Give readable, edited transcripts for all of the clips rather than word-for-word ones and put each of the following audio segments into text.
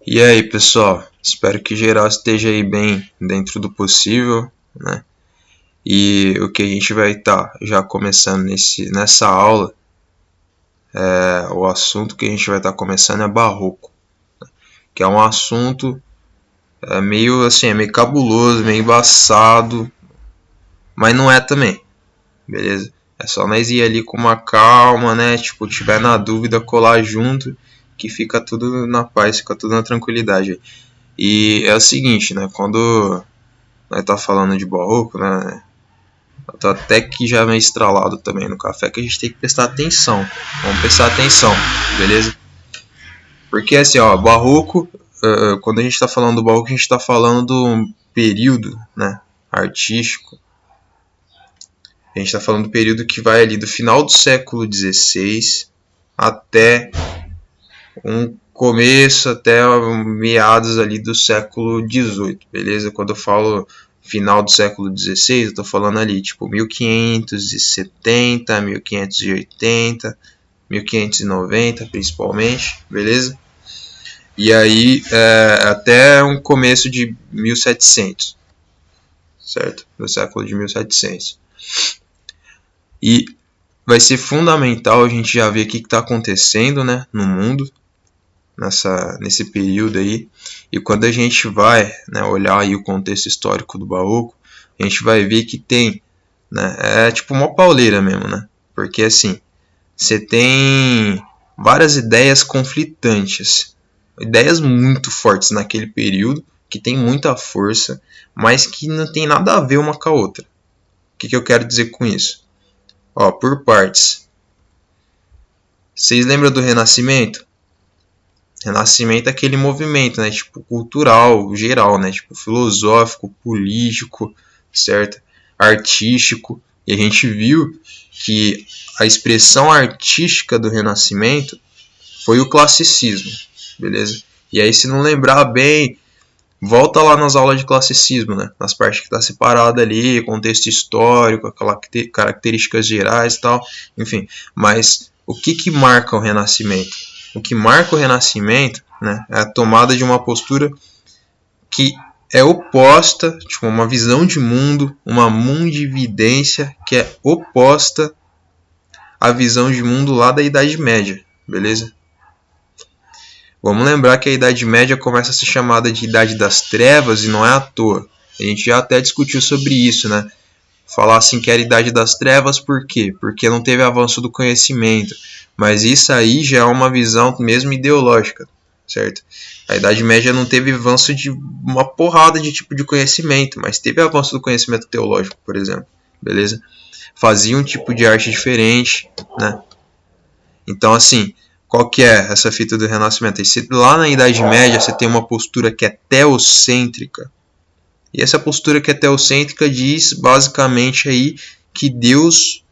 E aí, pessoal? Espero que geral esteja aí bem dentro do possível, né? E o que a gente vai estar já começando nessa aula, o assunto que a gente vai estar começando é barroco, que é um assunto meio assim, é meio cabuloso, meio embaçado, mas não é também, beleza? É só nós ir ali com uma calma, né? Tipo, tiver na dúvida, colar junto, que fica tudo na paz, fica tudo na tranquilidade. E é o seguinte, né? Quando nós tá falando de barroco, né? Eu tô até que já meio estralado também no café, que a gente tem que prestar atenção. Vamos prestar atenção, beleza? Porque assim, ó, barroco, quando a gente tá falando do barroco, a gente tá falando do período, né? Artístico. A gente tá falando do período que vai ali do final do século XVI até um começo, até meados ali do século XVIII, beleza? Quando eu falo final do século XVI, eu estou falando ali tipo 1570, 1580, 1590 principalmente, beleza? E aí até um começo de 1700, certo? Do século de 1700. E vai ser fundamental a gente já ver o que está acontecendo, né, no mundo nesse período aí. E quando a gente vai, né, olhar aí o contexto histórico do barroco, a gente vai ver que tem, né, é tipo uma pauleira mesmo, né? Porque assim, você tem várias ideias conflitantes, ideias muito fortes naquele período, que tem muita força, mas que não tem nada a ver uma com a outra. O que eu quero dizer com isso? Ó, por partes. Vocês lembram do Renascimento? Renascimento é aquele movimento, né, tipo, cultural, geral, né, tipo, filosófico, político, certo? Artístico. E a gente viu que a expressão artística do Renascimento foi o classicismo, beleza? E aí, se não lembrar bem, volta lá nas aulas de classicismo, né, nas partes que está separada ali, contexto histórico, características gerais e tal, enfim. Mas o que marca o Renascimento? O que marca o Renascimento, né, é a tomada de uma postura que é oposta, tipo, uma visão de mundo, uma mundividência que é oposta à visão de mundo lá da Idade Média, beleza? Vamos lembrar que a Idade Média começa a ser chamada de Idade das Trevas e não é à toa. A gente já até discutiu sobre isso, né? Falar assim que era a Idade das Trevas, por quê? Porque não teve avanço do conhecimento. Mas isso aí já é uma visão mesmo ideológica, certo? A Idade Média não teve avanço de uma porrada de tipo de conhecimento, mas teve avanço do conhecimento teológico, por exemplo, beleza? Fazia um tipo de arte diferente, né? Então, assim, qual que é essa fita do Renascimento? Lá na Idade Média você tem uma postura que é teocêntrica. E essa postura que é teocêntrica diz basicamente aí que Deus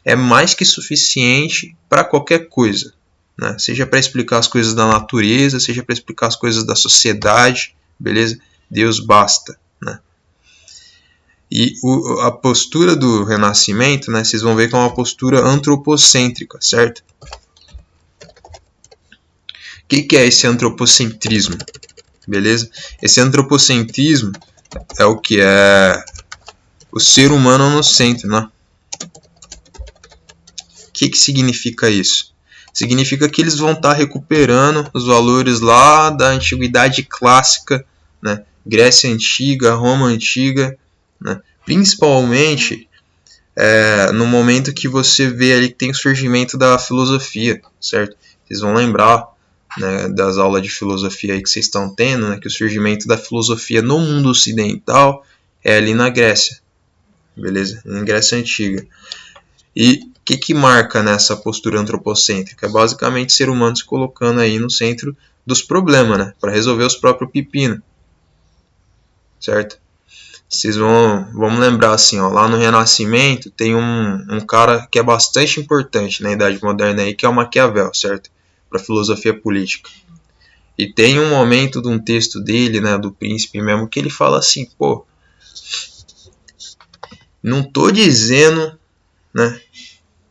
é mais que suficiente para qualquer coisa, né? Seja para explicar as coisas da natureza, seja para explicar as coisas da sociedade, beleza? Deus basta, né? E a postura do Renascimento, né, vocês vão ver que é uma postura antropocêntrica, certo? O que é esse antropocentrismo? Beleza? Esse antropocentrismo é o que é o ser humano no centro, né? O que significa isso? Significa que eles vão estar recuperando os valores lá da antiguidade clássica, né? Grécia Antiga, Roma Antiga, né? Principalmente no momento que você vê ali que tem o surgimento da filosofia, certo? Vocês vão lembrar, né, das aulas de filosofia aí que vocês estão tendo, né, que o surgimento da filosofia no mundo ocidental é ali na Grécia, beleza? Na Grécia Antiga. E o que marca nessa postura antropocêntrica? É basicamente o ser humano se colocando aí no centro dos problemas, né, para resolver os próprios pepinos, certo? Vocês vamos lembrar assim, ó, lá no Renascimento tem um cara que é bastante importante na Idade Moderna aí, que é o Maquiavel, certo? Para a filosofia política. E tem um momento de um texto dele, né, do Príncipe mesmo, que ele fala assim, pô, não tô dizendo, né,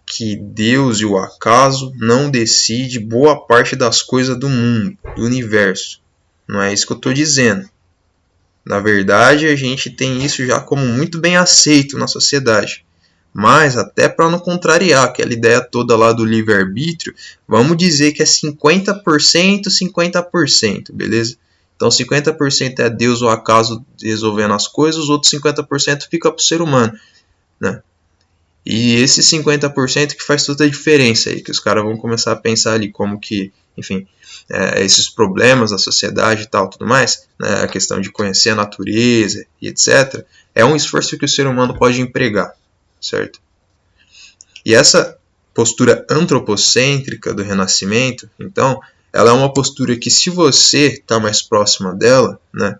que Deus e o acaso não decide boa parte das coisas do mundo, do universo. Não é isso que eu estou dizendo. Na verdade, a gente tem isso já como muito bem aceito na sociedade. Mas, até para não contrariar aquela ideia toda lá do livre-arbítrio, vamos dizer que é 50%, 50%, beleza? Então, 50% é Deus ou acaso resolvendo as coisas, os outros 50% fica para o ser humano, né? E esse 50% que faz toda a diferença aí, que os caras vão começar a pensar ali como que, enfim, esses problemas da sociedade e tal, tudo mais, né, a questão de conhecer a natureza e etc., é um esforço que o ser humano pode empregar, certo? E essa postura antropocêntrica do Renascimento, então, ela é uma postura que, se você está mais próxima dela, né,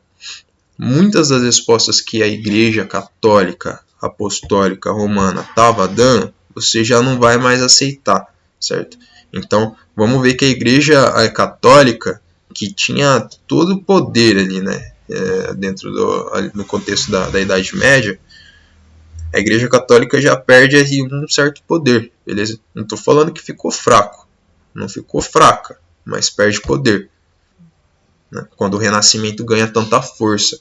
muitas das respostas que a Igreja Católica Apostólica Romana estava dando, você já não vai mais aceitar, certo? Então, vamos ver que a Igreja Católica, que tinha todo o poder ali, né, dentro no contexto da Idade Média, a Igreja Católica já perde aí um certo poder, beleza? Não estou falando que ficou fraco, não ficou fraca, mas perde poder, né, quando o Renascimento ganha tanta força.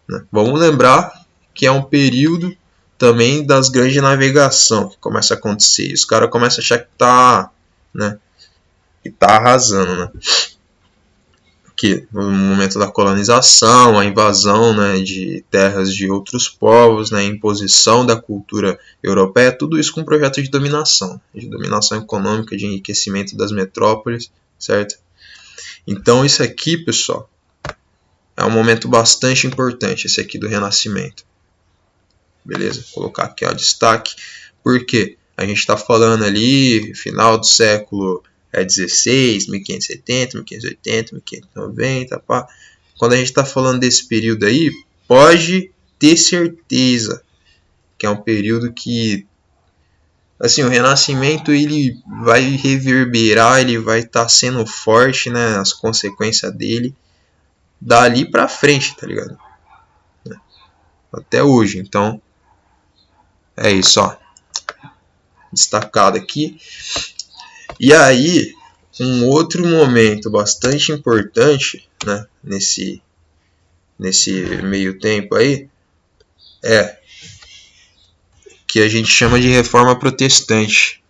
Né? Vamos lembrar que é um período também das grandes navegações que começa a acontecer. E os caras começam a achar que tá, né, que tá arrasando, né? Que no momento da colonização, a invasão, né, de terras de outros povos, né, a imposição da cultura europeia, tudo isso com um projeto de dominação econômica, de enriquecimento das metrópoles, certo? Então isso aqui, pessoal, é um momento bastante importante, esse aqui do Renascimento. Beleza? Vou colocar aqui o destaque. Por quê? A gente está falando ali, final do século 16, 1570, 1580, 1590, pá. Quando a gente está falando desse período aí, pode ter certeza que é um período que, assim, o Renascimento ele vai reverberar, ele vai estar sendo forte, né, as consequências dele dali pra frente, tá ligado? Até hoje. Então, é isso, ó. Destacado aqui. E aí, um outro momento bastante importante, né, nesse meio tempo aí, é que a gente chama de reforma protestante,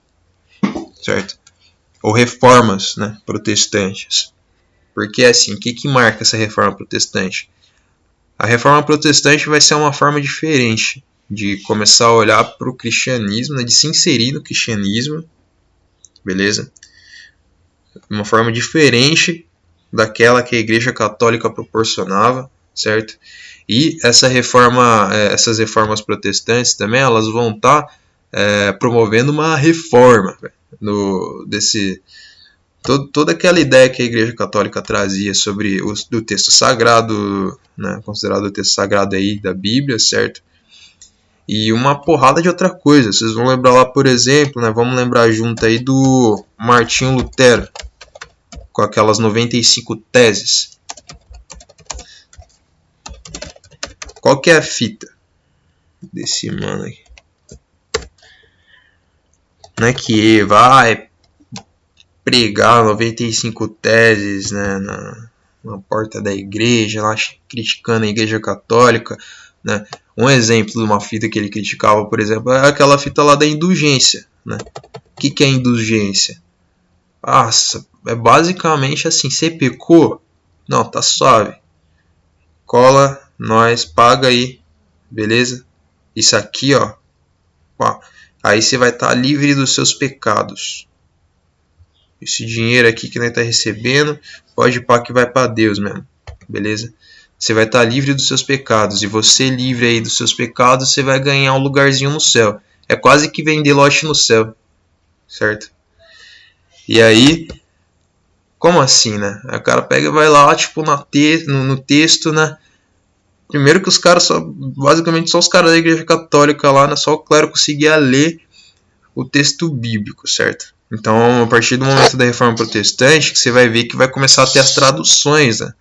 certo? Ou reformas, né, protestantes. Porque assim, o que marca essa reforma protestante? A reforma protestante vai ser uma forma diferente de começar a olhar para o cristianismo, né, de se inserir no cristianismo, beleza? Uma forma diferente daquela que a Igreja Católica proporcionava, certo? E essas reformas protestantes também, elas vão estar promovendo uma reforma toda aquela ideia que a Igreja Católica trazia sobre do texto sagrado, né, considerado o texto sagrado aí da Bíblia, certo? E uma porrada de outra coisa. Vocês vão lembrar lá, por exemplo, né, vamos lembrar junto aí do Martinho Lutero, com aquelas 95 teses. Qual que é a fita desse mano aqui? Não é que vai pregar 95 teses, né, na porta da igreja, lá criticando a Igreja Católica, né? Um exemplo de uma fita que ele criticava, por exemplo, é aquela fita lá da indulgência, né? O que é indulgência? Nossa, é basicamente assim, você pecou? Não, tá suave. Cola, nós, paga aí, beleza? Isso aqui, ó. Aí você vai estar livre dos seus pecados. Esse dinheiro aqui que nós tá recebendo, pode ir para que vai para Deus mesmo, beleza? Você vai estar livre dos seus pecados. E você livre aí dos seus pecados, você vai ganhar um lugarzinho no céu. É quase que vender lote no céu, certo? E aí, como assim, né? O cara pega e vai lá, tipo, no texto, né? Primeiro que os caras basicamente só os caras da Igreja Católica lá, né? Só o clero conseguia ler o texto bíblico, certo? Então, a partir do momento da Reforma Protestante, que você vai ver que vai começar a ter as traduções, né,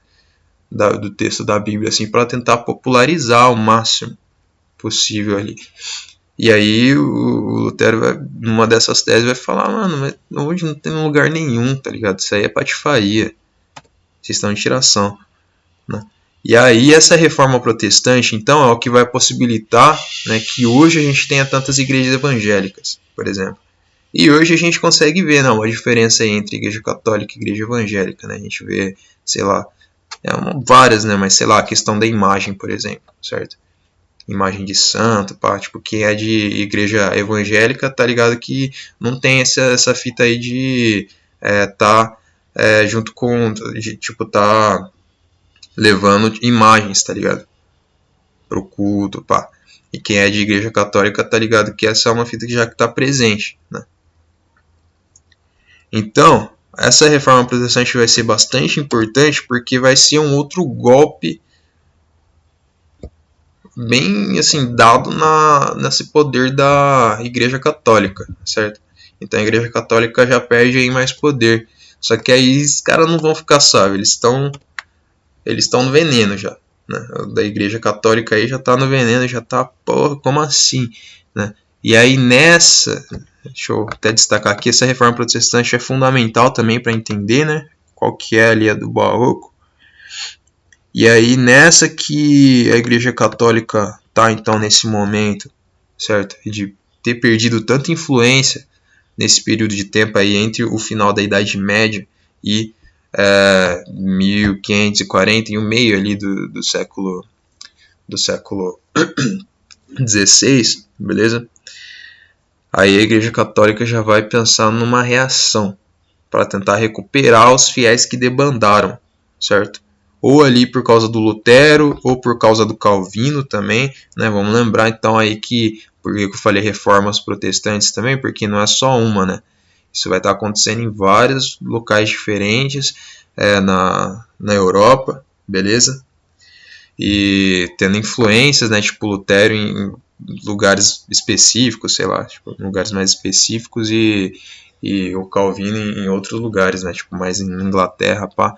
do texto da Bíblia, assim, para tentar popularizar o máximo possível ali. E aí o Lutero, numa dessas teses, vai falar, mano, hoje não tem lugar nenhum, tá ligado? Isso aí é patifaria. Vocês estão de tiração. né? E aí essa reforma protestante, então, é o que vai possibilitar, né, que hoje a gente tenha tantas igrejas evangélicas, por exemplo. E hoje a gente consegue ver, não, a diferença aí entre igreja católica e igreja evangélica, né? A gente vê, sei lá, várias, né? Mas sei lá, a questão da imagem, por exemplo, certo? Imagem de santo, pá, tipo, quem é de igreja evangélica tá ligado que não tem essa fita aí de junto com, tipo, tá levando imagens, tá ligado? Pro culto, pá. E quem é de igreja católica tá ligado que essa é uma fita que já tá presente, né? Então, essa reforma protestante vai ser bastante importante porque vai ser um outro golpe bem assim dado nesse poder da Igreja Católica, certo? Então a Igreja Católica já perde aí mais poder. Só que aí os caras não vão ficar sábios, eles estão no veneno já, né? Da Igreja Católica aí já tá no veneno, já tá, porra, como assim, né? E aí nessa, deixa eu até destacar aqui, essa reforma protestante é fundamental também para entender, né, qual que é ali a do Barroco. E aí nessa que a Igreja Católica tá então nesse momento, certo, de ter perdido tanta influência nesse período de tempo aí entre o final da Idade Média e 1540 e o meio ali do século XVI, beleza? Aí a Igreja Católica já vai pensar numa reação para tentar recuperar os fiéis que debandaram, certo? Ou ali por causa do Lutero, ou por causa do Calvino também, né? Vamos lembrar então aí que, por que eu falei reformas protestantes também, porque não é só uma, né? Isso vai estar acontecendo em vários locais diferentes na Europa, beleza? E tendo influências, né? Tipo Lutero em lugares específicos, sei lá, tipo, em lugares mais específicos e o Calvino em outros lugares, né? Tipo, mais em Inglaterra, pá.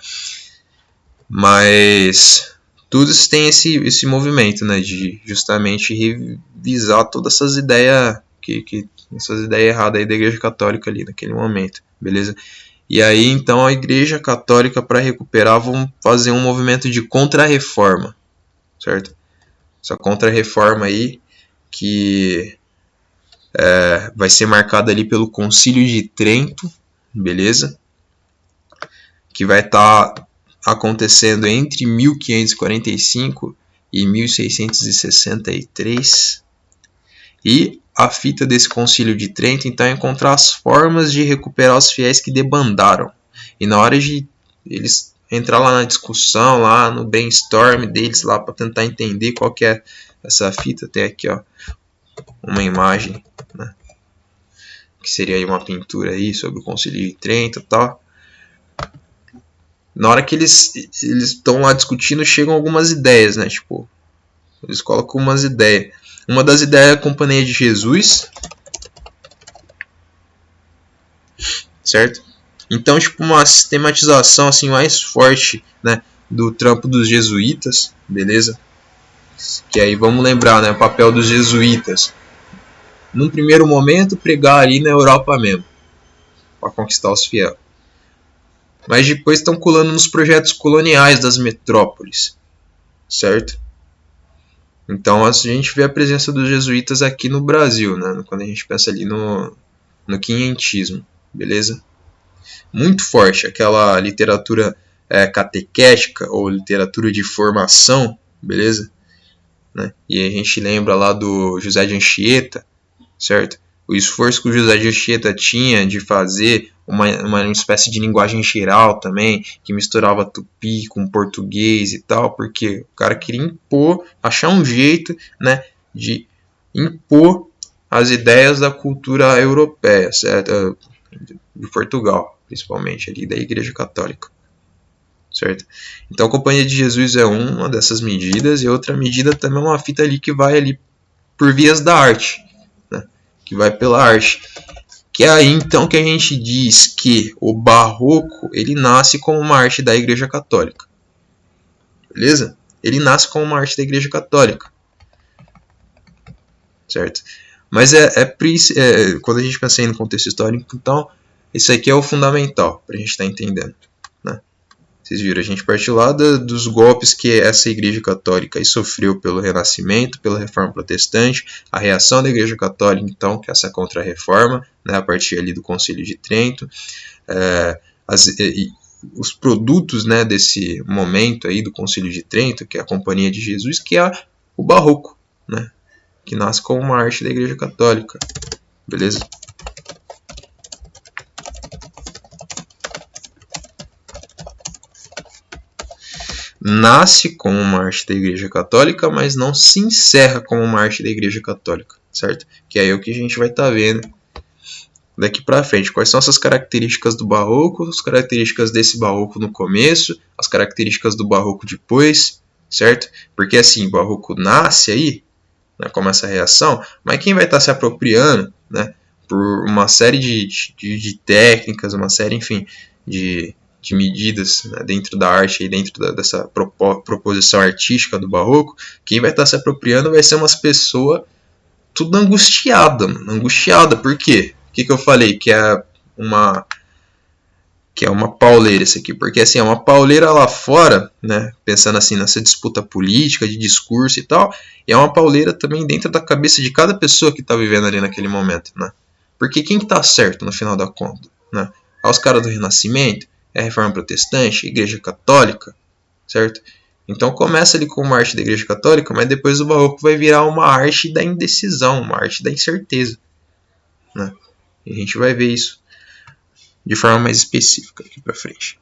Mas tudo tem esse movimento, né? De justamente revisar todas essas ideias essas ideias erradas aí da Igreja Católica ali naquele momento, beleza? E aí então a Igreja Católica, para recuperar, vão fazer um movimento de contra-reforma, certo? Essa contra-reforma aí que vai ser marcada ali pelo Concílio de Trento, beleza? Que vai estar acontecendo entre 1545 e 1663. E a fita desse Concílio de Trento então é encontrar as formas de recuperar os fiéis que debandaram. E na hora de eles entrar lá na discussão, lá no brainstorm deles, lá para tentar entender qual que é essa fita, tem aqui ó, uma imagem, né, que seria aí uma pintura aí sobre o Concílio de Trento e tal. Na hora que eles estão lá discutindo, chegam algumas ideias, né? Tipo, eles colocam umas ideias. Uma das ideias é a Companhia de Jesus, certo? Então, tipo, uma sistematização assim mais forte, né, do trampo dos jesuítas, beleza? Que aí vamos lembrar, né, o papel dos jesuítas. Num primeiro momento, pregar ali na Europa mesmo, para conquistar os fiéis. Mas depois estão colando nos projetos coloniais das metrópoles, certo? Então a gente vê a presença dos jesuítas aqui no Brasil, né? Quando a gente pensa ali no quinhentismo, beleza? Muito forte, aquela literatura catequética ou literatura de formação, beleza? Né? E a gente lembra lá do José de Anchieta, certo? O esforço que o José de Anchieta tinha de fazer uma espécie de linguagem geral também, que misturava tupi com português e tal, porque o cara queria impor, achar um jeito, né, de impor as ideias da cultura europeia, certo? De Portugal, principalmente ali, da Igreja Católica, certo? Então a Companhia de Jesus é uma dessas medidas, e outra medida também é uma fita ali que vai ali por vias da arte, né? Que vai pela arte. Que é aí então que a gente diz que o Barroco ele nasce como uma arte da Igreja Católica, beleza? Ele nasce como uma arte da Igreja Católica, certo? Mas quando a gente pensa no contexto histórico, então isso aqui é o fundamental para a gente estar entendendo, né? Vocês viram, a gente partiu lá dos golpes que essa Igreja Católica aí sofreu pelo Renascimento, pela Reforma Protestante, a reação da Igreja Católica, então, que é essa Contra-Reforma, né, a partir ali do Concílio de Trento, os produtos, né, desse momento aí do Concílio de Trento, que é a Companhia de Jesus, que é o Barroco, né, que nasce como uma arte da Igreja Católica, beleza? Nasce como uma arte da Igreja Católica, mas não se encerra como uma arte da Igreja Católica, certo? Que é aí o que a gente vai estar vendo daqui para frente. Quais são essas características do Barroco, as características desse Barroco no começo, as características do Barroco depois, certo? Porque assim, o Barroco nasce aí, né, como essa reação, mas quem vai estar se apropriando, né, por uma série de técnicas, uma série, enfim, de medidas, né, dentro da arte e dentro dessa proposição artística do Barroco, quem vai estar se apropriando vai ser umas pessoas tudo angustiada, mano, angustiada. Por quê? O que eu falei? Que é uma pauleira isso aqui, porque assim, é uma pauleira lá fora, né, pensando assim nessa disputa política, de discurso e tal, e é uma pauleira também dentro da cabeça de cada pessoa que está vivendo ali naquele momento, né? Porque quem que tá certo no final da conta, né? Os caras do Renascimento, é a Reforma Protestante, a Igreja Católica, certo? Então começa ali com uma arte da Igreja Católica, mas depois o Barroco vai virar uma arte da indecisão, uma arte da incerteza, né? E a gente vai ver isso de forma mais específica aqui para frente.